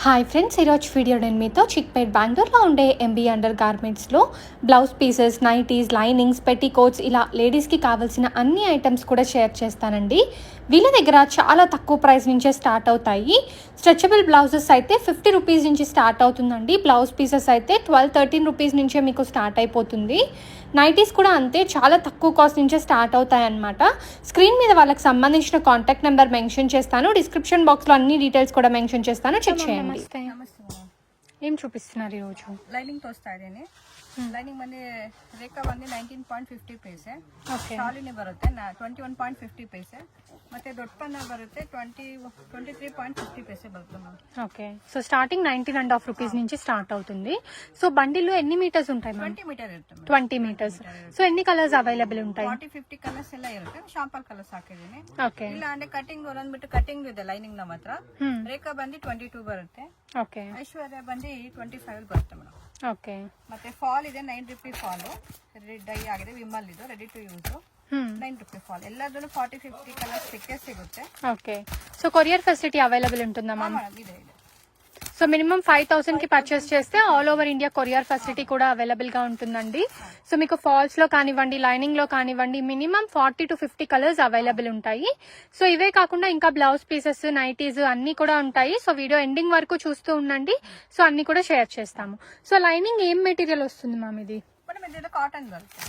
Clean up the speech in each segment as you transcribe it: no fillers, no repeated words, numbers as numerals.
Hi friends, ఈరోజు video నేను మీతో చిక్పేట్ బెంగళూరులో ఉండే ఎంబీ అండర్ గార్మెంట్స్లో blouse pieces, nighties, linings, petticoats ఇలా లేడీస్కి కావాల్సిన అన్ని ఐటమ్స్ కూడా షేర్ చేస్తానండి. వీళ్ళ దగ్గర చాలా తక్కువ ప్రైస్ నుంచే స్టార్ట్ అవుతాయి. స్ట్రెచబుల్ బ్లౌజెస్ అయితే 50 రూపీస్ నుంచి స్టార్ట్ అవుతుందండి. బ్లౌజ్ పీసెస్ అయితే 12-13 రూపీస్ నుంచే మీకు స్టార్ట్ అయిపోతుంది. నైటీస్ కూడా అంతే, చాలా తక్కువ కాస్ట్ నుంచే స్టార్ట్ అవుతాయి అన్నమాట. స్క్రీన్ మీద వాళ్ళకి సంబంధించిన కాంటాక్ట్ నెంబర్ మెన్షన్ చేస్తాను. డిస్క్రిప్షన్ బాక్స్లో అన్ని డీటెయిల్స్ కూడా మెన్షన్ చేస్తాను, చెక్ చేయండి. ఏం చూపిస్తున్నారు ఈరోజు? ಲೈನಿಂಗ್ ತೋರಿಸ್ತಾ ಇದ್ದೀನಿ. ಲೈನಿಂಗ್ ಬಂದು ರೇಖಾ ಬಂದು 19.50 ಪೈಸೆ, ಶಾಲಿನೇ ಬರುತ್ತೆ 21.50 ಪೈಸೆ, ಮತ್ತೆ ದೊಡ್ಡ ಪನ್ನ ಬರುತ್ತೆ 23.50 ಪೈಸೆ ಬರುತ್ತೆ ma'am. Okay, so starting 19.5 rupees నుంచి స్టార్ట్ అవుతుంది. సో బండిల్లో ఎన్ని మీటర్స్ ఉంటాయి మ్యామ్? 20 మీటర్ ಇರುತ್ತೆ. 20 మీటర్స్. సో ఎన్ని కలర్స్ అవైలబుల్ ఉంటాయి? 40-50 ಕಲರ್ಸ್ ಎಲ್ಲ ಇರುತ್ತೆ. ಶಾಂಪಲ್ ಕಲರ್ಸ್ ಹಾಕಿದ್ದೀನಿ. ಓಕೆ, ಇಲ್ಲ ಅಂದ್ರೆ ಕಟಿಂಗ್ ಬಂದ್ಬಿಟ್ಟು ಕಟಿಂಗ್ ಇದೆ ಲೈನಿಂಗ್ ನಮ್ಮ ಹತ್ರ. ರೇಖಾ ಬಂದು 22 ಬರುತ್ತೆ. ಓಕೆ, ಐಶ್ವರ್ಯ ಬಂದು 25 ಬರುತ್ತೆ ಮೇಡಮ್. ಓಕೆ, ಮತ್ತೆ ಫಾಲ್ ಇದೆ 9 ರೂಪೀಸ್ ಫಾಲ್, ಡೈ ಆಗಿದೆ, ವಿಮಲ್ ಇದು ready to use 9 rupees fall. ಎಲ್ಲದರಲ್ಲೂ 40-50 ಕಲರ್ಸ್ ಸಿಗುತ್ತೆ. Okay, so courier facility available ఉంటుందా మ్యామ్? ಇದೆ ಇದೆ. సో మినిమం 5,000 కి పర్చేస్ చేస్తే all over India courier facility కూడా అవైలబుల్ గా ఉంటుందండి. సో మీకు ఫాల్స్ లో కానివ్వండి, లైనింగ్ లో కానివ్వండి, మినిమం 40-50 కలర్స్ అవైలబుల్ ఉంటాయి. సో ఇవే కాకుండా ఇంకా బ్లౌజ్ పీసెస్, నైటీస్ అన్ని కూడా ఉంటాయి. సో వీడియో ఎండింగ్ వరకు చూస్తూ ఉండండి. సో అన్ని కూడా షేర్ చేస్తాము. సో లైనింగ్ ఏం మెటీరియల్ వస్తుంది మ్యామ్ ఇది? కాటన్ బರುತ್ತೆ.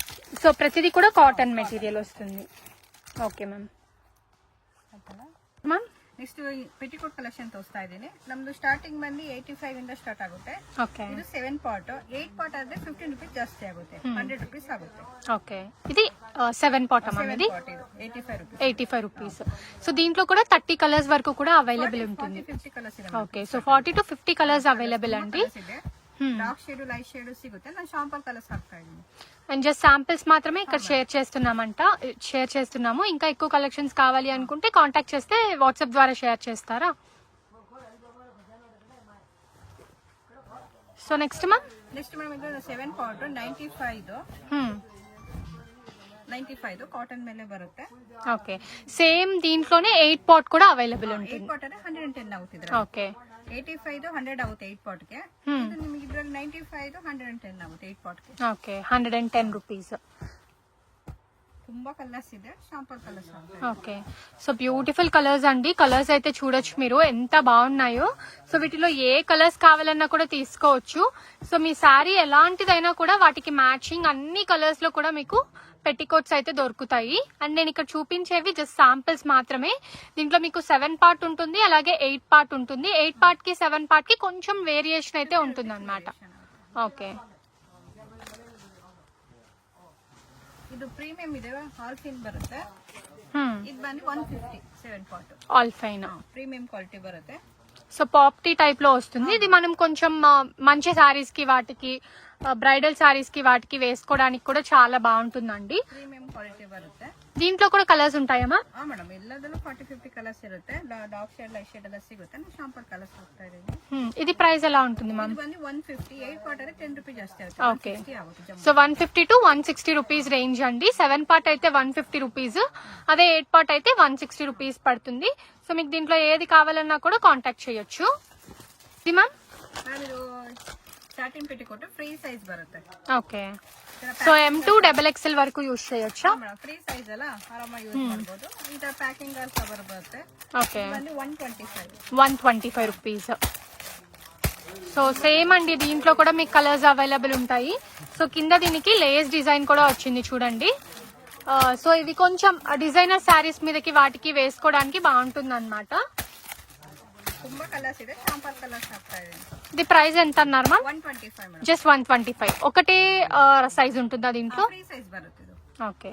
సో ప్రతిదీ కూడా కాటన్ మెటీరియల్ వస్తుంది. Okay ma'am. Ma'am next petticoat collection ತೋರಿಸ್ತಾ ಇದ್ದೀನಿ. ನಮ್ದು ಸ್ಟಾರ್ಟಿಂಗ್ ಬಂದು 85 ಇಂದ ಸ್ಟಾರ್ಟ್ ಆಗುತ್ತೆ. ಓಕೆ, ಇದು 7 ಪಾರ್ಟ್. 8 ಪಾರ್ಟ್ ಆದ್ರೆ 15 ರೂಪೀಸ್ ಜಾಸ್ತಿ ಆಗುತ್ತೆ, 100 ರೂಪೀಸ್ ಆಗುತ್ತೆ. ఓకే, ఇది 7 పాట్ మ్యామ్. ఇది 85 రూపీస్. సో దీంట్లో కూడా 30 కలర్స్ వరకు కూడా అవైలబుల్ ఉంటుంది. 50 కలర్స్ ಇದೆ. ఓకే, సో 40-50 కలర్స్ అవైలబుల్ అండి. డార్క్ షేడ్, లైట్ షేడ్ సిಗುತ್ತೆ. ನಾನು ಶಾಂಪಲ್ కలర్స్ ಹಾಕ್ತಾ ಇದ್ದೀನಿ. అండ్ జస్ట్ శాంపిల్స్ మాత్రమే ఇక్కడ షేర్ చేస్తున్నాము. ఇంకా ఎక్కువ కలెక్షన్స్ కావాలి అనుకుంటే కాంటాక్ట్ చేస్తే వాట్సాప్ ద్వారా షేర్ చేస్తారా? సో నెక్స్ట్ మ్యామ్ ಇದು 7 ಪಾರ್ಟ್ 95 ಕಾಟನ್ ಮೇಲೆ ಬರುತ್ತೆ. ఓకే, సేమ్ దీంట్లోనే 8 పాట్ కూడా అవైలబుల్ ఉంటుంది. 8 ಪಾರ್ಟ್ ಅಂದ್ರೆ 110 ಆಗುತ್ತೆ. ఓకే, 85 100 ಆಗುತ್ತೆ 8 ಪಾರ್ಟ್ ಗೆ. ನಿಮಗೆ ಇದರಲ್ಲಿ 95 110 ಆಗುತ್ತೆ 8 ಪಾರ್ಟ್ ಗೆ. Okay, 110 rupees. ತುಂಬಾ కలర్స్ ಇದೆ, sample colours. Okay, so beautiful colours అండి. కలర్స్ అయితే చూడొచ్చు మీరు ఎంత బాగున్నాయో. సో వీటిలో ఏ కలర్స్ కావాలన్నా కూడా తీసుకోవచ్చు. సో మీ శారీ ఎలాంటిదైనా కూడా వాటికి మ్యాచింగ్ అన్ని కలర్స్ లో కూడా మీకు పెట్టికోట్స్ అయితే దొరుకుతాయి. అండ్ నేను ఇక్కడ చూపించేవి జస్ట్ శాంపిల్స్ మాత్రమే. దీంట్లో మీకు 7 పార్ట్ ఉంటుంది, అలాగే 8 పార్ట్ ఉంటుంది. 8 పార్ట్ కి 7 పార్ట్ కి కొంచెం వేరియేషన్ అయితే ఉంటుంది అనమాట. ఓకే, ಇದು ಪ್ರೀಮಿಯಂ ಇದೆ, ಆಲ್ ಫೈನ್ ಬರುತ್ತೆ. ಇದು ಬಂದು 150 7 part all fine premium quality బರುತ್ತೆ. సో పాప్టీ టైప్ లో వస్తుంది. ఇది మనం కొంచెం మంచి శారీస్ కి, వాటికి బ్రైడల్ శారీస్ కి వాటికి వేసుకోవడానికి కూడా చాలా బాగుంటుందండి. ಪ್ರೀಮಿಯಂ ಕ್ವಾಲಿಟಿ ಬರುತ್ತೆ. దీంట్లో కూడా కలర్స్ ఉంటాయమ్మా? ಮೇಡಮ್ ಎಲ್ಲದಲ್ಲೂ 40-50 ಕಲರ್ಸ್ ಇರುತ್ತೆ. ಡಾರ್ಕ್ ಶೇಡ್, ಲೈಟ್ ಶೇಡ್ ಎಲ್ಲ ಸಿಗುತ್ತೆ. ನಾನು ಶಾಂಪಲ್ ಕಲರ್ಸ್ ಹಾಕ್ತಾ ಇದ್ದೀನಿ. ఇది ప్రైస్ ఎలా ఉంటుంది మ్యామ్? ಇದು ಬಂದು 150. 8 ಪಾರ್ಟ್ ಆದ್ರೆ 10 ರೂಪಾಯಿ ಜಾಸ್ತಿ ಆಗುತ್ತೆ. ఓకే, 160 ಆಗುತ್ತೆ. సో 150 to 160 రూపీస్ రేంజ్ అండి. 7 పార్ట్ అయితే 150 రూపీస్, అదే 8 పార్ట్ అయితే 160 రూపీస్ పడుతుంది. సో మీకు దీంట్లో ఏది కావాలన్నా కూడా కాంటాక్ట్ చేయొచ్చు. ఇది మ్యామ్ ಇದು ಸ್ಟಾರ್ಟಿಂಗ್ ಪೆಟಿಕೋಟ್ ಫ್ರೀ ಸೈಜ್ ಬರುತ್ತೆ. ఓకే, సో M2 XXL వరకు యూజ్ చేయొచ్చా? ಫ್ರೀ ಸೈಜ್ ಅಲ್ಲ, ಆರಾಮಾಗಿ ಯೂಸ್ ಮಾಡಬಹುದು. ಇಂತ ಪ್ಯಾಕಿಂಗ್ ಕವರ್ ಬರುತ್ತೆ. ఓకే, ಬಂದು 125 125 రూపీస్. సో సేమ్ అండి, దీంట్లో కూడా మీకు కలర్స్ అవైలబుల్ ఉంటాయి. సో కింద దీనికి లేస్ డిజైన్ కూడా వచ్చింది చూడండి. సో ఇవి కొంచెం డిజైనర్ శారీస్ మీదకి వాటికి వేసుకోవడానికి బాగుంటుంది అనమాట. ತುಂಬಾ ಕಲರ್ಸ್ ಇದೆ, ಶಾಂಪಲ್ ಕಲರ್ಸ್ ಹಾಕ್ತಾ ಇದ್ದೀನಿ. ఇది ప్రైస్ ఎంత అన్నారు మ్యామ్? 125 మేడం. జస్ట్ 125. ఒకటే సైజ్ ఉంటుందా దీంట్లో? ఫ్రీ సైజ్ బರುತ್ತೆ ಇದು. ఓకే,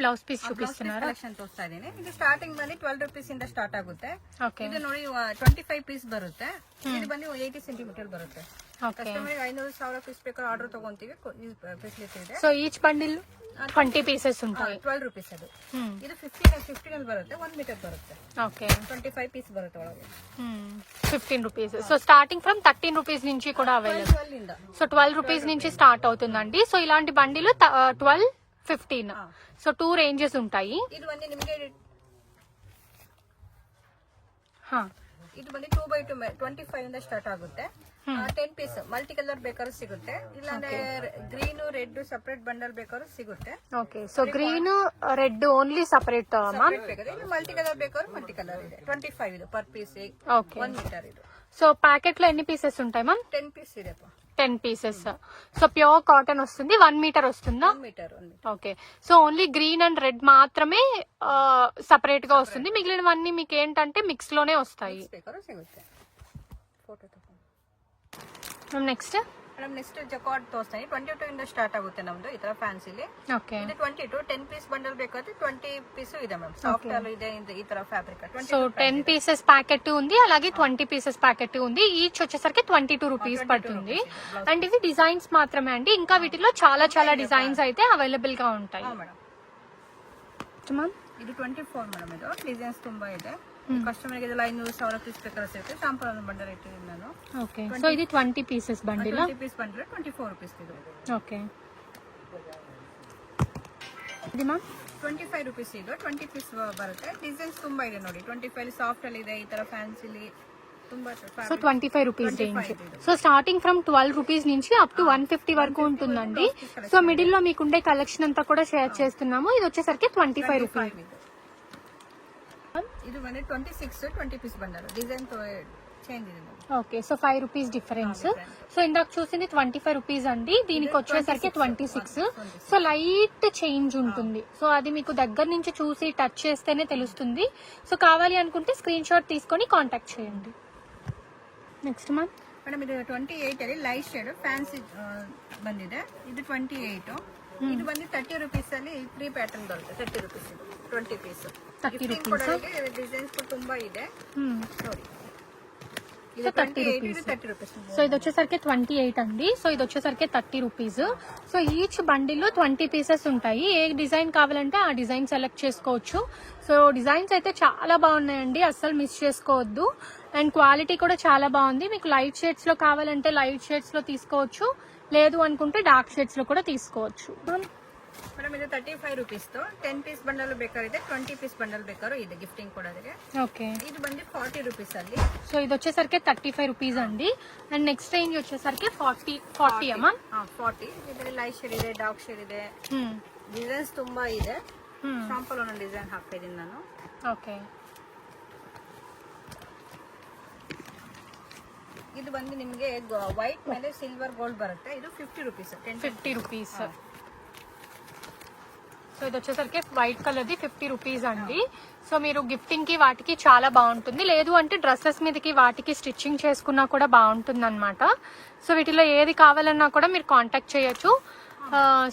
బ్లౌజ్ పీస్ చూపిస్తున్నారా? ಕಲೆಕ್ಷನ್ ತೋರಿಸ್ತಾ ಇದ್ದೀನಿ. ಇದು ಸ್ಟಾರ್ಟಿಂಗ್ ಬಂದು 12 ರೂಪೀಸ್ ಇಂದ ಸ್ಟಾರ್ಟ್ ಆಗುತ್ತೆ. ఓకే, ಇದು ನೋಡಿ 25 ಪೀಸ್ ಬರುತ್ತೆ. ಇದು ಬಂದು 80 ಸೆಂಟಿಮೀಟರ್ ಬರುತ್ತೆ. ಕಸ್ಟಮರ್ 500,000 ಪೀಸ್ ಬೇಕಾದ್ರೆ ಆರ್ಡರ್ ತಗೊಂತೀವಿ, ಫೆಸಿಲಿಟಿ ಇದೆ. సో ఈచ్ బండిల్ 20 పీసెస్ ఉంటాయి. 12 ರೂಪೀಸ್ ಅದು. ಇದು 15 ಬರುತ್ತೆ, 1 ಮೀಟರ್ ಬರುತ್ತೆ. ఓకే, 25 పీಸ್ బರುತ್ತೆ ಒಳಗೆ. 15 rupees. So starting from 13 rupees నుంచి కూడా అవైలబుల్. 12 ಇಂದ. సో 12 రూపీస్ నుంచి స్టార్ట్ అవుతుందండి. సో ఇలాంటి బండిలు 12, 15. సో 2 రేంజెస్ ఉంటాయి. ಇದು ಒಂದು ನಿಮಗೆ ಇದು ಬಂದು 2x2 25 ಇಂದ ಸ್ಟಾರ್ಟ್ ಆಗುತ್ತೆ. 10 ಪೀಸ್ ಮಲ್ಟಿ ಕಲರ್ ಬೇಕಾದ್ರೂ ಸಿಗುತ್ತೆ, ಇಲ್ಲಾಂದ್ರೆ ಗ್ರೀನ್ ರೆಡ್ ಸಪರೇಟ್ ಬಂಡಲ್ ಬೇಕಾದ್ರೂ ಸಿಗುತ್ತೆ. Okay, so green red only separate ಬೇಕಾದ್ರೆ ಮಲ್ಟಿ ಕಲರ್ ಬೇಕಾದ್ರೂ ಮಲ್ಟಿ ಕಲರ್ ಇದೆ. 25 ಇದು ಪರ್ ಪೀಸ್. ಓಕೆ, 1 ಮೀಟರ್ ಇದು. సో ప్యాకెట్ లో ఎన్ని పీసెస్ ఉంటాయి మ్యామ్? 10 పీస్ ಇದೆ. 10 పీసెస్. సో ప్యూర్ కాటన్ వస్తుంది. 1 మీటర్ వస్తుందా? 1 metre. Okay, so only green and red మాత్రమే సపరేట్ గా వస్తుంది, మిగిలినవన్నీ మీకు ఏంటంటే మిక్స్ లోనే వస్తాయి. నెక్స్ట్ ಮೇಡಮ್ ನೆಕ್ಸ್ಟ್ ಜಕಾರ್ಡ್ ತೋರಿಸ್ತೀನಿ. 22 ಇಂದ ಸ್ಟಾರ್ಟ್ ಆಗುತ್ತೆ ನಮ್ದು ಈ ತರ ಫ್ಯಾನ್ಸಿಲಿ. ಓಕೆ, ಇದು 22 10 ಪೀಸ್ ಬಂಡಲ್ ಬೇಕಾದ್ರೆ 20 ಪೀಸ್ ಇದೆ ಮ್ಯಾಮ್. ಸಾಫ್ಟ್ ಅಲ್ಲೂ ಇದೆ ಈ ತರ ಫ್ಯಾಬ್ರಿಕ್. సో 10 పీసెస్ ప్యాకెట్ ఉంది, అలాగే 20 పీసెస్ ప్యాకెట్ ఉంది. ఈచ్ వచ్చేసరికి 22 రూపీస్ పడుతుంది. అండ్ ఇవి డిజైన్స్ మాత్రమే అండి, ఇంకా వీటిలో చాలా చాలా డిజైన్స్ అయితే అవైలబుల్ గా ఉంటాయి. ಇದು 24 ಮೇಡಮ್. ಇದು ಡಿಸೈನ್ಸ್ ತುಂಬಾ ಇದೆ. ಕಸ್ಟಮರ್ ಗೆ 500 ಪೀಸ್ ಬೇಕಾದ್ರೆ ಸಿಗುತ್ತೆ. ಶಾಂಪಲ್ ಬಂಡಲ್ ಇಟ್ಟಿದ್ದೀನಿ ನಾನು. ಓಕೆ, ಸೊ ಇದು 20 pieces bundle. 20 piece bundle 24 rupees ಇದು. ಓಕೆ, ಇದು ಮ್ಯಾಮ್ 25 ರೂಪೀಸ್ ಇದು. 20 ಪೀಸ್ ಬರುತ್ತೆ. ಡಿಸೈನ್ಸ್ ತುಂಬಾ ಇದೆ ನೋಡಿ. 25 ಸಾಫ್ಟ್ ಅಲ್ಲಿ ಇದೆ, ಈ ತರ ಫ್ಯಾನ್ಸಿಲಿ ತುಂಬಾ. So 25 rupees range. So starting from 12 rupees నుంచి అప్ టు 150 వరకు ఉంటుందండి. సో మిడిల్ లో మీకు ఉండే కలెక్షన్ అంతా కూడా షేర్ చేస్తున్నాము. ఇది వచ్చేసరికి 25 రూపీస్. ಇದು ಬಂದ್ರೆ 26 20 పీస్ ಬಂಡಲ್. డిజైన్ చేంజ్ ಇದೆ. Okay, so 5 rupees difference. So ఇందాక చూసింది 25 రూపీస్ అండి, దీనికి వచ్చేసరికి 26. సో లైట్ చేంజ్ ఉంటుంది. సో అది మీకు దగ్గర నుంచి చూసి టచ్ చేస్తేనే తెలుస్తుంది. సో కావాలి అనుకుంటే స్క్రీన్ షాట్ తీసుకొని కాంటాక్ట్ చేయండి. నెక్స్ట్ మ్యామ్ ಮೇಡಮ್ ಇದು 28 ಅಲ್ಲಿ ಲೈಟ್ ಶೇಡ್ ಫ್ಯಾನ್ಸಿ ಬಂದಿದೆ. ಇದು 28. ಇದು ಬಂದು 30 ರೂಪೀಸ್ ಅಲ್ಲಿ 3 ಪ್ಯಾಟರ್ನ್ ಬರುತ್ತೆ. 30 ರೂಪೀಸ್ ಇದು 20 ಪೀಸ್. 30 ರೂಪೀಸ್. ಡಿಸೈನ್ಸ್ ತುಂಬಾ ಇದೆ ನೋಡಿ. So 30 rupees. సో ఇది వచ్చేసరికి 28 అండి. సో ఇది వచ్చేసరికి 30 రూపీస్. సో ఈచ్ బండిల్లో 20 పీసెస్ ఉంటాయి. ఏ డిజైన్ కావాలంటే ఆ డిజైన్ సెలెక్ట్ చేసుకోవచ్చు. సో డిజైన్స్ అయితే చాలా బాగున్నాయండి, అస్సలు మిస్ చేసుకోవద్దు. అండ్ క్వాలిటీ కూడా చాలా బాగుంది. మీకు లైట్ షేడ్స్ లో కావాలంటే లైట్ షేడ్స్ లో తీసుకోవచ్చు, లేదు అనుకుంటే డార్క్ షేడ్స్ లో కూడా తీసుకోవచ్చు. ಮೇಡಮ್ ಇದು 35 ರೂಪೀಸ್. 10 ಪೀಸ್ ಬಂಡಲ್ ಬೇಕಾದ್ರೆ 20 ಪೀಸ್ ಬಂಡಲ್ ಬೇಕಾದ್ರೂ ಇದೆ ಗಿಫ್ಟಿಂಗ್ ಕೊಡೋದಕ್ಕೆ. ఓకే, ಇದು ಬಂದು 40 ರೂಪೀಸ್ ಅಲ್ಲಿ. సో ఇది వచ్చేసరికి 35 రూపీస్ అండి. అండ్ నెక్స్ట్ రేంజ్ వచ్చేసరికి 40 అమ్మా. 40. ಇದರಲ್ಲಿ ಲೈಟ್ ಶೇಡ್ ಇದೆ, ಡಾರ್ಕ್ ಶೇಡ್ ಇದೆ. ಡಿಸೈನ್ಸ್ ತುಂಬಾ ಇದೆ. ಶಾಂಪಲ್ ಒಂದು ಡಿಸೈನ್ ಹಾಕಿದ್ದೀನಿ ನಾನು. ಓಕೆ, ಇದು ಬಂದು ನಿಮಗೆ ವೈಟ್ ಮೇಲೆ ಸಿಲ್ವರ್ ಗೋಲ್ಡ್ ಬರುತ್ತೆ. ಇದು 50 ರೂಪೀಸ್. 50 రూపీస్. సో ఇది వచ్చేసరికి వైట్ కలర్ ది 50 రూపీస్ అండి. సో మీరు గిఫ్టింగ్ కి వాటికి చాలా బాగుంటుంది, లేదు అంటే డ్రెస్సెస్ మీదకి వాటికి స్టిచ్చింగ్ చేసుకున్నా కూడా బాగుంటుంది అనమాట. సో వీటిలో ఏది కావాలన్నా కూడా మీరు కాంటాక్ట్ చేయొచ్చు.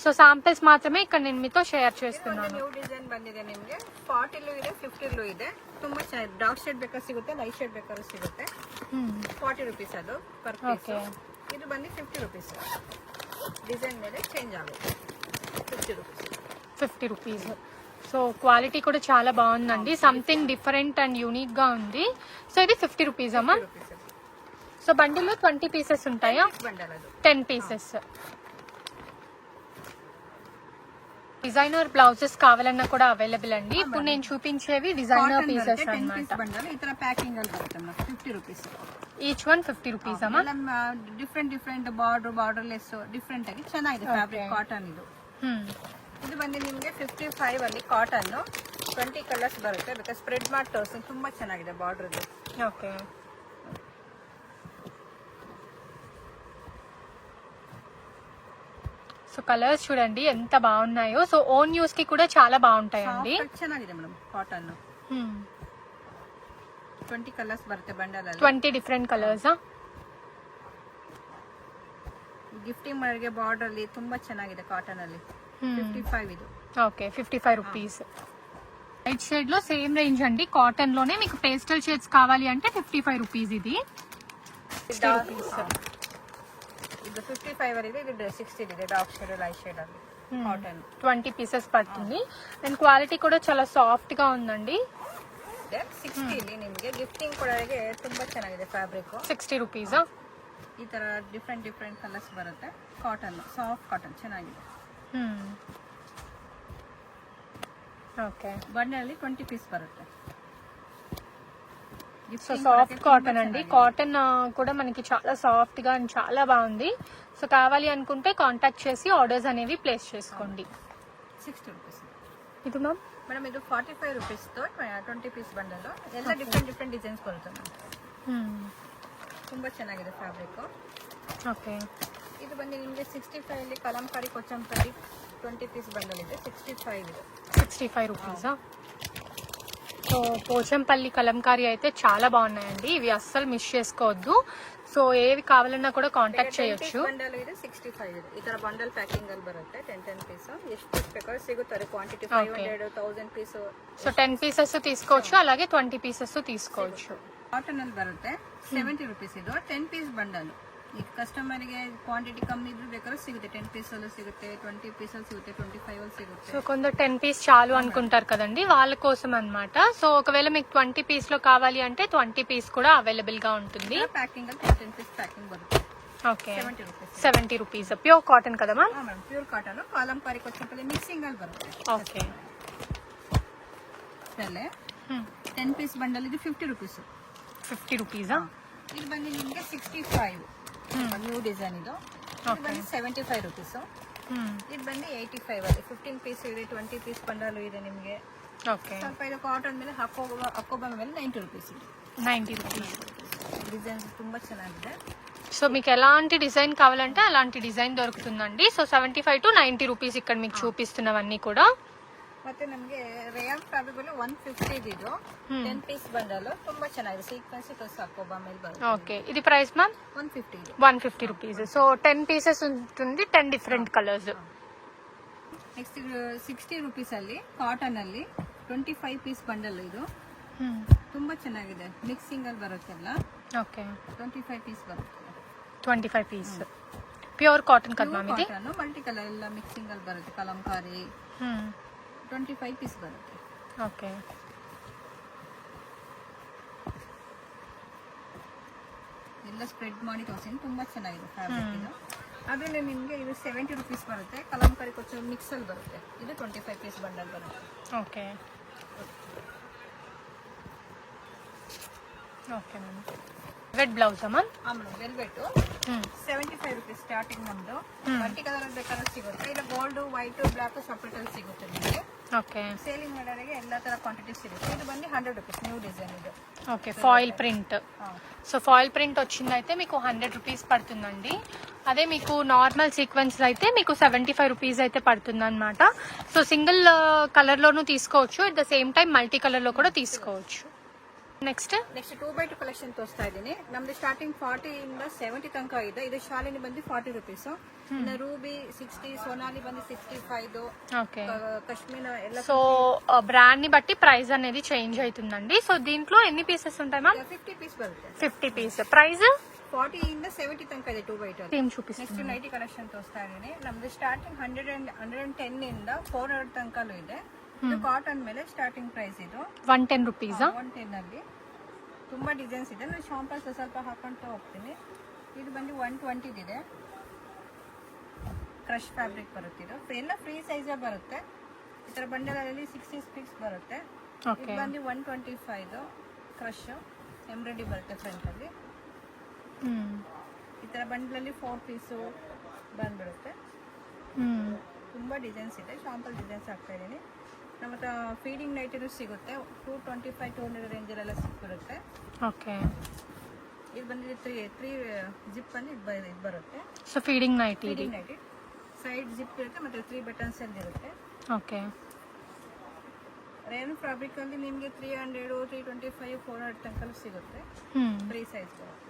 సో శాంపిల్స్ మాత్రమే ఇక్కడ నేను మీతో షేర్ చేస్తున్నాను. ನ್ಯೂ ಡಿಸೈನ್ ಬಂದಿದೆ ನಿಮಗೆ. 40 ಇದೆ, 50 ಇದೆ. ತುಂಬಾ ಚೆನ್ನಾಗಿ ಡಾರ್ಕ್ ಶೇಡ್ ಬೇಕಾದ್ರೂ ಸಿಗುತ್ತೆ, ಲೈಟ್ ಶೇಡ್ ಬೇಕಾದ್ರೂ ಸಿಗುತ್ತೆ. 40 ರೂಪೀಸ್ ಅದು ಪರ್ ಪೀಸ್. ಇದು ಬಂದು 50 ರೂಪೀಸ್. ಡಿಸೈನ್ ಮೇಲೆ ಚೇಂಜ್ ಆಗುತ್ತೆ. 50 రూపీస్. సో క్వాలిటీ కూడా చాలా బాగుందండి, సంథింగ్ డిఫరెంట్ అండ్ యూనిక్ గా ఉంది. సో ఇది 50 రూపీస్ అమ్మా. సో బండిల్లో 20 పీసెస్ ఉంటాయా? 10 పీసెస్. డిజైనర్ బ్లౌజెస్ కావాలన్నా కూడా అవైలబుల్ అండి. ఇప్పుడు నేను చూపించేవి డిజైనర్ పీసెస్ అన్నమాట. ఈ ತರ ಪ್ಯಾಕಿಂಗ್ ಅಲ್ಲಿ ಬರುತ್ತೆ 50 ರೂಪೀಸ್. ఈచ్ వన్ 50 రూపీస్ అమ్మా. ಡಿಫ್ರೆಂಟ್ ಬಾರ್ಡರ್ಲೆಸ್ ಡಿಫ್ರೆಂಟ್ ಆಗಿ ಚೆನ್ನಾಗಿದೆ ಫ್ಯಾಬ್ರಿಕ್. ಕಾಟನ್ ಇದು. ಇದು ಬಂದು ನಿಮಗೆ 55 ಅಲ್ಲಿ ಕಾಟನ್ 20 ಕಲರ್ಸ್ ಬರುತ್ತೆ. ಬೇಕಾದ್ರೆ ಸ್ಪ್ರೆಡ್ ಮಾಡಿ ತೋರಿಸಿ. ತುಂಬಾ ಚೆನ್ನಾಗಿದೆ ಬಾರ್ಡರ್ ಇದು. ఓకే, సో కలర్స్ చూడండి ఎంత బాగున్నాయో. సో ఓన్ యూస్ కి కూడా చాలా బాగుంటాయండి. ಚೆನ್ನಾಗಿದೆ ಮೇಡಮ್ ಕಾಟನ್. 20 ಕಲರ್ಸ್ ಬರುತ್ತೆ ಬಂಡಲ್ ಅಲ್ಲಿ. 20 డిఫరెంట్ కలర్స్. ಗಿಫ್ಟಿಂಗ್ ಮಾಡೋರಿಗೆ ಬಾರ್ಡರ್ ಅಲ್ಲಿ ತುಂಬಾ ಚೆನ್ನಾಗಿದೆ ಕಾಟನ್ ಅಲ್ಲಿ. 55 ಇದು. Okay, 55 rupees. లైట్ షేడ్ లో సేమ్ రేంజ్ అండి. కాటన్ లోనే మీకు పేస్టల్ షేడ్స్ కావాలి అంటే 55 రూపీస్. ఇది 60 రూపీస్. ಇದು 55 ಅಲ್ಲಿ ಇದೆ. ಇದು 60 ಇದೆ. ಡಾರ್ಕ್ ಶೇಡ್ ಲೈಟ್ ಶೇಡ್ ಅಲ್ಲಿ ಕಾಟನ್. 20 పీసెస్ పడుతుంది. అండ్ క్వాలిటీ కూడా చాలా సాఫ్ట్ గా ఉందండి. 60 ಇಲ್ಲಿ ನಿಮಗೆ ಗಿಫ್ಟಿಂಗ್ ಕೊಡೋರಿಗೆ ತುಂಬಾ ಚೆನ್ನಾಗಿದೆ ಫ್ಯಾಬ್ರಿಕ್. 60 రూపీస్. ಈ ತರ ಡಿಫ್ರೆಂಟ್ ಕಲರ್ಸ್ ಬರುತ್ತೆ. ಕಾಟನ್ ಸಾಫ್ಟ್ ಕಾಟನ್ ಚೆನ್ನಾಗಿದೆ. ఓకే, ಬಂಡಲಲ್ಲಿ 20 ಪೀಸ್ ಬರುತ್ತೆ. సో సాఫ్ట్ కాటన్ అండి, కాటన్ కూడా మనకి చాలా సాఫ్ట్ గా అండ్ చాలా బాగుంది. సో కావాలి అనుకుంటే కాంటాక్ట్ చేసి ఆర్డర్స్ అనేవి ప్లేస్ చేసుకోండి. 60 rupees. ಇದು ಮ್ಯಾಮ್ ಮೇಡಮ್ ಇದು 45 rupees తో 20 ಪೀಸ್ ಬಂಡಲ್ ಎಲ್ಲ ಡಿಫ್ರೆಂಟ್ ಡಿಸೈನ್ಸ್ ಬರುತ್ತೆ ಮ್ಯಾಮ್. ತುಂಬಾ ಚೆನ್ನಾಗಿದೆ ಫ್ಯಾಬ್ರಿಕ್. ಓಕೆ, ಇದು ಬಂದು ನಿಮಗೆ 65 ಅಲ್ಲಿ ಕಲಂಕಾರಿ ಕೊಚ್ಚಂಪಲ್ಲಿ 20 ಪೀಸ್ ಬಂಡಲ್ ಇದೆ. 65 ಇದೆ. 65 రూపీసా? సో పోచంపల్లి కలంకారీ అయితే చాలా బాగున్నాయండి, ఇవి అస్సలు మిస్ చేసుకోవద్దు. సో ఏవి కావాలన్నా కూడా కాంటాక్ట్ చేయొచ్చు. ಬಂಡಲ್ ಇದೆ 65 ಇದೆ. ಈ ತರ ಬಂಡಲ್ ಪ್ಯಾಕಿಂಗ್ ಅಲ್ಲಿ ಬರುತ್ತೆ 10 ಪೀಸ್. ಎಷ್ಟು ಬೇಕಾದ್ರೂ ಸಿಗುತ್ತದೆ ಕ್ವಾಂಟಿಟಿ 500 1000 ಪೀಸ್. సో 10 పీసెస్ తీసుకోవచ్చు, అలాగే 20 పీసెస్ తీసుకోవచ్చు. ಕಾಟನ್ ಅಲ್ಲಿ ಬರುತ್ತೆ 70 rupees ಇದು 10 ಪೀಸ್ ಬಂಡಲ್. ಈಗ ಕಸ್ಟಮರ್ ಗೆ ಕ್ವಾಂಟಿಟಿ ಕಮ್ಮಿ ಇದ್ರೂ ಬೇಕಾದ್ರೂ ಸಿಗುತ್ತೆ. 10 ಪೀಸ್ ಅಲ್ಲೂ ಸಿಗುತ್ತೆ, 20 ಪೀಸ್ ಅಲ್ಲಿ ಸಿಗುತ್ತೆ, 25 ಅಲ್ಲಿ ಸಿಗುತ್ತೆ. సో కొందరు 10 పీస్ చాలు అనుకుంటారు కదండి, వాళ్ళ కోసం అన్నమాట. సో ఒకవేళ మీకు 20 పీస్ లో కావాలి అంటే 20 పీస్ కూడా అవైలబుల్ గా ఉంటుంది. ಪ್ಯಾಕಿಂಗ್ ಅಲ್ಲಿ 10 ಪೀಸ್ ಪ್ಯಾಕಿಂಗ್ ಬರುತ್ತೆ. Okay, 70 rupees. 70 rupees. Pure cotton కదా ma'am? Madam pure cotton Kalamkari Pochampally mixing ಅಲ್ಲಿ ಬರುತ್ತೆ. ఓకే, ಇದಲ್ಲೇ 10 ಪೀಸ್ ಬಂಡಲ್ ಇದು 50 rupees. 50 రూపీసా? ಇದು ಬಂದು ನಿಮಗೆ 65 ನ್ಯೂ ಡಿಸೈನ್ ಇದು. ಇದು ಬಂದು 75 rupees. ಇದು ಬಂದು 85 ಅಲ್ಲಿ 15 ಪೀಸ್ ಇದೆ, 20 ಪೀಸ್ ಬಂಡಲ್ ಇದೆ ನಿಮಗೆ. ఓకే, ಸ್ವಲ್ಪ ಇದು ಕಾಟನ್ ಮೇಲೆ ಹಾಕೋಬ ಮೇಲೆ 90 rupees ಇದೆ. 90 రూపీస్. ಡಿಸೈನ್ ತುಂಬಾ ಚೆನ್ನಾಗಿದೆ. సో మీకు ఎలాంటి డిజైన్ కావాలంటే అలాంటి డిజైన్ దొరుకుతుందండి. సో 75 to 90 రూపీస్ ఇక్కడ మీకు చూపిస్తున్నవన్నీ కూడా. ಮತ್ತೆ ನಮಗೆ ರೇಯಾನ್ ಫ್ಯಾಬ್ರಿಕ್ ಅಲ್ಲಿ 150 ಇದು 10 ಪೀಸ್ ಬಂಡಲ್ ತುಂಬಾ ಚೆನ್ನಾಗಿದೆ. ಸೀಕ್ವೆನ್ಸ್ ಪ್ಲಸ್ ಹಾಕೋಬ ಮೇಲೆ ಬರುತ್ತೆ. ఓకే, ఇది ప్రైస్ మ్యామ్? 150 ಇದು 150 రూపీస్. సో 10 పీసెస్ ఉంటుంది, 10 డిఫరెంట్ కలర్స్. ನೆಕ್ಸ್ಟ್ 60 rupees ಅಲ್ಲಿ ಕಾಟನ್ ಅಲ್ಲಿ 25 ಪೀಸ್ ಬಂಡಲ್ ಇದು ತುಂಬಾ ಚೆನ್ನಾಗಿದೆ. ಮಿಕ್ಸಿಂಗ್ ಅಲ್ಲಿ ಬರುತ್ತೆಲ್ಲ. ఓకే, 25 ಪೀಸ್ ಬರುತ್ತೆ. 25 పీస్ ప్యూర్ కాటన్ కదా మ్యామ్ ఇది? ಕಾಟನ್ ಮಲ್ಟಿ ಕಲರ್ ಎಲ್ಲ ಮಿಕ್ಸಿಂಗ್ ಅಲ್ಲಿ ಬರುತ್ತೆ. ಕಲಂಕಾರಿ 25 ಪೀಸ್ ಬರುತ್ತೆ. ఓకే, ಎಲ್ಲ ಸ್ಪ್ರೆಡ್ ಮಾಡಿ ತೋರಿಸಿ ತುಂಬಾ ಚೆನ್ನಾಗಿದೆ ಫ್ಯಾಬ್ರಿಕ್ ಇದು. ಅದರಲ್ಲಿ ನಿಮಗೆ ಇದು 70 rupees ಬರುತ್ತೆ. ಕಲಂಕಾರಿ ಕೊಚ್ಚು ಮಿಕ್ಸ್ ಅಲ್ಲಿ ಬರುತ್ತೆ. ಇದು 25 ಪೀಸ್ ಬಂಡಲ್ ಬರುತ್ತೆ. Okay, okay ma'am. ವೆಟ್ blouse ma'am? Madam velvet 75 rupees starting ನಮ್ದು. ಮಲ್ಟಿ ಕಲರ್ ಬೇಕಾದ್ರೆ ಸಿಗುತ್ತೆ. ಇಲ್ಲ ಗೋಲ್ಡ್ ವೈಟ್ ಬ್ಲಾಕ್ ಸಪ್ರೇಟ್ ಅಲ್ಲಿ ಸಿಗುತ್ತೆ ನಿಮಗೆ. ఓకే, ಸೇಲಿಂಗ್ ಮಾಡೋರಿಗೆ ಎಲ್ಲ ತರ ಕ್ವಾಂಟಿಟಿ ಸಿಗುತ್ತೆ. ಇದು ಬಂದು 100 rupees ನ್ಯೂ ಡಿಸೈನ್ ಇದು. Okay, foil print. So foil print వచ్చిందైతే మీకు 100 రూపీస్ పడుతుందండి. అదే మీకు నార్మల్ సీక్వెన్స్ అయితే మీకు 75 రూపీస్ అయితే పడుతుంది అనమాట. సో సింగిల్ కలర్ లోను తీసుకోవచ్చు, at the same time multi colour లో కూడా తీసుకోవచ్చు. నెక్స్ట్ 2x2 ಕಲೆಕ್ಷನ್ ತೋರಿಸ್ತಾ ಇದ್ದೀನಿ. ನಮ್ದು ಸ್ಟಾರ್ಟಿಂಗ್ 40 ಇಂದ 70 ತನಕ ಇದೆ. ಇದು ಶಾಲಿನಿ ಬಂದು 40 rupees. ಇನ್ನು ರೂಬಿ 60, ಸೋನಾಲಿ ಬಂದು 65. ఓకే, ಕಶ್ಮೀರ ಎಲ್ಲ సో బ్రాండ్ ని బట్టి ప్రైస్ అనేది చేంజ్ అవుతుందండి. సో దీంట్లో ఎన్ని పీసెస్ ఉంటాయి మ్యామ్? 50 పీస్ ಬರುತ್ತೆ. 50 పీస్. ప్రైస్ 40 ఇంದ 70 ತನಕ ಇದೆ 2x2 ಅಲ್ಲಿ. ఏం ನೆಕ್ಸ್ಟ್ చూపిస్తుంది? ನೈಟಿ ಕಲೆಕ್ಷನ್ ತೋರಿಸ್ತಾ ಇದ್ದೀನಿ. ನಮ್ದು ಸ್ಟಾರ್ಟಿಂಗ್ 110 ಇಂದ 400 ತನಕಲೂ ಇದೆ. ಇದು ಕಾಟನ್ ಮೇಲೆ ಸ್ಟಾರ್ಟಿಂಗ್ ಪ್ರೈಸ್ ಇದು 110 రూపీసా? 110 ಅಲ್ಲಿ ತುಂಬಾ ಡಿಸೈನ್ಸ್ ಇದೆ. ನಾನು ಶಾಂಪಲ್ಸ್ ಸ್ವಲ್ಪ ಹಾಕೊಂತ ಹೋಗ್ತೀನಿ. ಇದು ಬಂದು 120 ಇದೆ. ಕ್ರಶ್ ಫ್ಯಾಬ್ರಿಕ್ ಬರುತ್ತೆ. ಇದು ಎಲ್ಲ ಫ್ರೀ ಸೈಜ್ ಬರುತ್ತೆ. ಈ ತರ ಬಂಡಲ್ ಅಲ್ಲಿ 60 ಪೀಸ್ ಬರುತ್ತೆ. ಇದು ಬಂದು 125 ಕ್ರಶ್ ಎಂಬ್ರಾಯ್ಡರಿ ಬರುತ್ತೆ ಫ್ರಂಟ್ ಅಲ್ಲಿ. ಈ ತರ ಬಂಡಲ್ ಅಲ್ಲಿ 4 ಪೀಸ್ ಬಂದ್ಬಿಡುತ್ತೆ. ತುಂಬಾ ಡಿಸೈನ್ಸ್ ಇದೆ. ಶಾಂಪಲ್ ಡಿಸೈನ್ಸ್ ಹಾಕ್ತಾ ಇದ್ದೀನಿ. ನಮ್ಮ ಹತ್ರ ಫೀಡಿಂಗ್ ನೈಟ್ ಸಿಗುತ್ತೆ. 225-200 ರೇಂಜಲ್ಲೆಲ್ಲ ಸಿಕ್ಬಿಡುತ್ತೆ. ఓకే, ಇದು ಬಂದಿದೆ 3 ಜಿಪ್ ಅಲ್ಲಿ ಇದು ಬರುತ್ತೆ. సో ఫీడింగ్ నైట్ ఇది. ಫೀಡಿಂಗ್ ನೈಟ್ ಸೈಡ್ ಜಿಪ್ ಇರುತ್ತೆ ಮತ್ತೆ 3 ಬಟನ್ಸ್ ಅಲ್ಲಿ ಇರುತ್ತೆ. ఓకే, ರೇನ್ ಫ್ಯಾಬ್ರಿಕ್ ಅಲ್ಲಿ ನಿಮಗೆ 300, 325, 400 ತನಕ ಸಿಗುತ್ತೆ. ಫ್ರೀ ಸೈಜ್ ಬರುತ್ತೆ.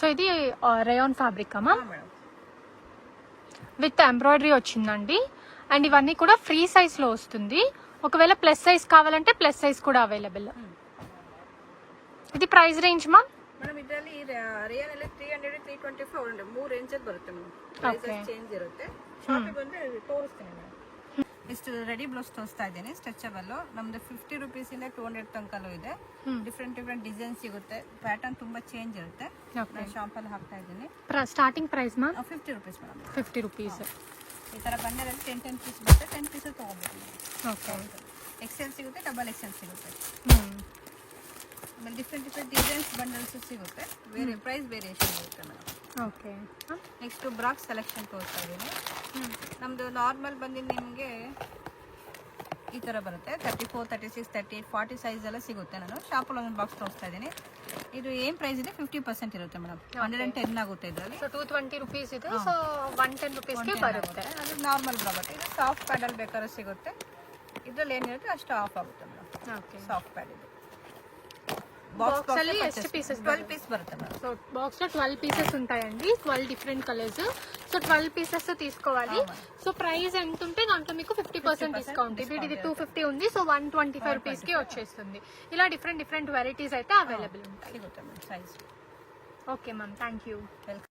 సో ఇది రేయాన్ ఫ్యాబ్రిక్ అమ్మా మేడం విత్ ఎంబ్రాయిడరీ వచ్చిందండి. అండ్ ఇవన్నీ కూడా ఫ్రీ సైజ్ లో వస్తుంది. ఒకవేళ ప్లస్ సైజ్ కావాలంటే ప్లస్ సైజ్ కూడా అవైలబుల్. ఇది ప్రైస్ రేంజ్ మా? ಮೇಡಮ್ ಇದರಲ್ಲಿ ರೇಯನ್ ಅಲ್ಲಿ 300, 325, 400 ಮೂರು ರೇಂಜ್ ಅಲ್ಲಿ ಬರುತ್ತೆ ಮೇಡಮ್. ಪ್ರೈಸ್ ಚೇಂಜ್ ಇರುತ್ತೆ. ಶಾಪಿಗೆ ಬಂದ್ರೆ ತೋರಿಸ್ತೀನಿ ಮೇಡಮ್. ಇಷ್ಟು ರೆಡಿ ಬ್ಲೌಸ್ ತೋರಿಸ್ತಾ ಇದ್ದೀನಿ. ಸ್ಟ್ರೆಚಬಲ್ ನಮ್ದು 50 rupees ಇಂದ 200 ತನಕಲೂ ಇದೆ. ಡಿಫ್ರೆಂಟ್ ಡಿಸೈನ್ ಸಿಗುತ್ತೆ. ಪ್ಯಾಟರ್ನ್ ತುಂಬಾ ಚೇಂಜ್ ಇರುತ್ತೆ. ನಾನು ಶಾಂಪಲ್ ಹಾಕ್ತಾ ಇದ್ದೀನಿ. స్టార్టింగ్ ప్రైస్ మా? 50 rupees ಮೇಡಮ್. 50 రూపీస్. ಈ ತರ ಬಂಡಲಲ್ಲಿ 10 ಪೀಸ್ ಬರುತ್ತೆ. 10 ಪೀಸ್ ತಗೋಬೇಕು. ఓకే, ಎಕ್ಸೆಲ್ ಸಿಗುತ್ತೆ, ಡಬಲ್ ಎಕ್ಸೆಲ್ ಸಿಗುತ್ತೆ. ಆಮೇಲೆ ಡಿಫ್ರೆಂಟ್ ಡಿಸೈನ್ಸ್ ಬಂಡಲ್ಸ್ ಸಿಗುತ್ತೆ, ಬೇರೆ ಪ್ರೈಸ್ ವೇರಿಯೇಷನ್ ಇರುತ್ತೆ ಮೇಡಮ್. ಓಕೆ. ನೆಕ್ಸ್ಟ್ ಬ್ರಾಕ್ ಸೆಲೆಕ್ಷನ್ ತೋರಿಸ್ತಾ ಇದ್ದೀನಿ. ನಮ್ಮದು ನಾರ್ಮಲ್ ಬಂದು ನಿಮಗೆ ಈ ಥರ ಬರುತ್ತೆ, 34, 36, 38, 40 ಸೈಜ್ ಎಲ್ಲ ಸಿಗುತ್ತೆ. ನಾನು ಶಾಪಲ್ಲಿ ಒಂದು ಬಾಕ್ಸ್ ತೋರಿಸ್ತಾ ಇದ್ದೀನಿ. ಇದು ಏನು ಪ್ರೈಸ್ ಇದೆ 50% ಇರುತ್ತೆ ಮೇಡಮ್, 110 ಆಗುತ್ತೆ ಇದರಲ್ಲಿ. ಸೊ 220 ರುಪೀಸ್ ಇದೆ, ಸೊ 110 ರುಪೀಸ್ಗೆ ಬರುತ್ತೆ. ಅದು ನಾರ್ಮಲ್ ಬರುತ್ತೆ. ಇದು ಸಾಫ್ಟ್ ಪ್ಯಾಡಲ್ ಬೇಕಾದ್ರೆ ಸಿಗುತ್ತೆ, ಇದರಲ್ಲಿ ಏನಿರುತ್ತೆ ಅಷ್ಟು ಆಫ್ ಆಗುತ್ತೆ ಮೇಡಮ್. ಓಕೆ. ಸಾಫ್ಟ್ ಪ್ಯಾಡ್ ಇದು ಬಾಕ್ಸ್ ಅಲ್ಲಿ ಎಷ್ಟು ಪೀಸಸ್? 12 ಪೀಸ್ ಬರುತ್ತೆ ಮೇಡಮ್. సో బాక్స్ లో 12 పీసెస్ ఉంటాయండి, 12 డిఫరెంట్ కలర్స్. సో 12 పీసెస్ తీసుకోవాలి. సో ప్రైస్ ఎంత ఉంటే దాంట్లో మీకు 50% డిస్కౌంట్. ఇది 250 ఉంది, సో 125 రూపీస్ కి వచ్చేస్తుంది. ఇలా డిఫరెంట్ వెరైటీస్ అయితే అవైలబుల్ ఉంటాయి. సిಗುತ್ತೆ madam size. Okay ma'am, thank you. Welcome.